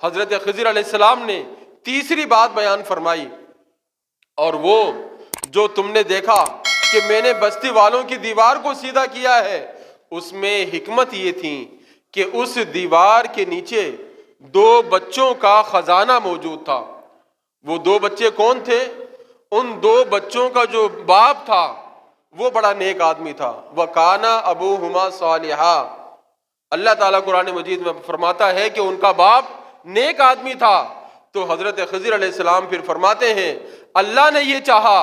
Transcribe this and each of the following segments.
حضرت خضر علیہ السلام نے تیسری بات بیان فرمائی، اور وہ جو تم نے دیکھا کہ میں نے بستی والوں کی دیوار کو سیدھا کیا ہے، اس میں حکمت یہ تھی کہ اس دیوار کے نیچے 2 بچوں کا خزانہ موجود تھا۔ وہ 2 بچے کون تھے؟ ان 2 بچوں کا جو باپ تھا وہ بڑا نیک آدمی تھا۔ وَكَانَ أَبُوهُمَا صَالِحًا، اللہ تعالیٰ قرآن مجید میں فرماتا ہے کہ ان کا باپ نیک آدمی تھا۔ تو حضرت خضر علیہ السلام پھر فرماتے ہیں اللہ نے یہ چاہا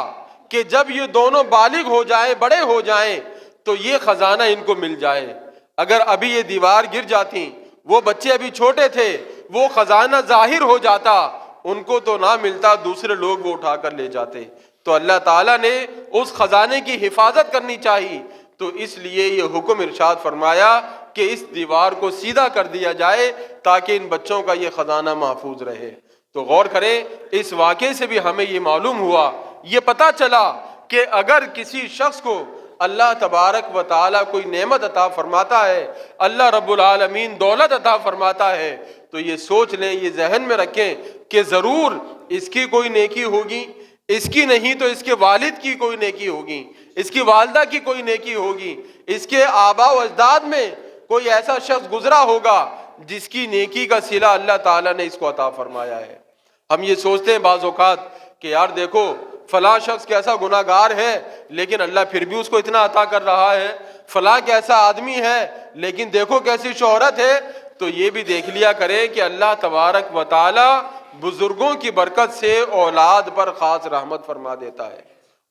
کہ جب یہ دونوں بالغ ہو جائیں، بڑے ہو جائیں، تو یہ خزانہ ان کو مل جائے۔ اگر ابھی یہ دیوار گر جاتی، وہ بچے ابھی چھوٹے تھے، وہ خزانہ ظاہر ہو جاتا، ان کو تو نہ ملتا، دوسرے لوگ وہ اٹھا کر لے جاتے۔ تو اللہ تعالیٰ نے اس خزانے کی حفاظت کرنی چاہیے، تو اس لیے یہ حکم ارشاد فرمایا کہ اس دیوار کو سیدھا کر دیا جائے تاکہ ان بچوں کا یہ خزانہ محفوظ رہے۔ تو غور کریں، اس واقعے سے بھی ہمیں یہ معلوم ہوا، یہ پتہ چلا کہ اگر کسی شخص کو اللہ تبارک و تعالیٰ کوئی نعمت عطا فرماتا ہے، اللہ رب العالمین دولت عطا فرماتا ہے، تو یہ سوچ لیں، یہ ذہن میں رکھیں کہ ضرور اس کی کوئی نیکی ہوگی، اس کی نہیں تو اس کے والد کی کوئی نیکی ہوگی، اس کی والدہ کی کوئی نیکی ہوگی، اس کے آباء و اجداد میں کوئی ایسا شخص گزرا ہوگا جس کی نیکی کا صلہ اللہ تعالیٰ نے اس کو عطا فرمایا ہے۔ ہم یہ سوچتے ہیں بعض اوقات کہ یار دیکھو فلاں شخص کیسا گناہ گار ہے لیکن اللہ پھر بھی اس کو اتنا عطا کر رہا ہے، فلاں کیسا آدمی ہے لیکن دیکھو کیسی شہرت ہے۔ تو یہ بھی دیکھ لیا کرے کہ اللہ تبارک و تعالی بزرگوں کی برکت سے اولاد پر خاص رحمت فرما دیتا ہے،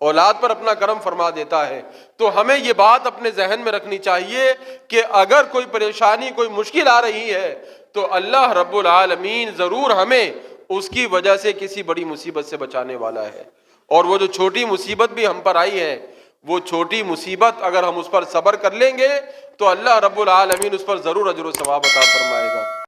اولاد پر اپنا کرم فرما دیتا ہے۔ تو ہمیں یہ بات اپنے ذہن میں رکھنی چاہیے کہ اگر کوئی پریشانی، کوئی مشکل آ رہی ہے تو اللہ رب العالمین ضرور ہمیں اس کی وجہ سے کسی بڑی مصیبت سے بچانے والا ہے۔ اور وہ جو چھوٹی مصیبت بھی ہم پر آئی ہے، وہ چھوٹی مصیبت اگر ہم اس پر صبر کر لیں گے تو اللہ رب العالمین اس پر ضرور اجر و ثواب عطا فرمائے گا۔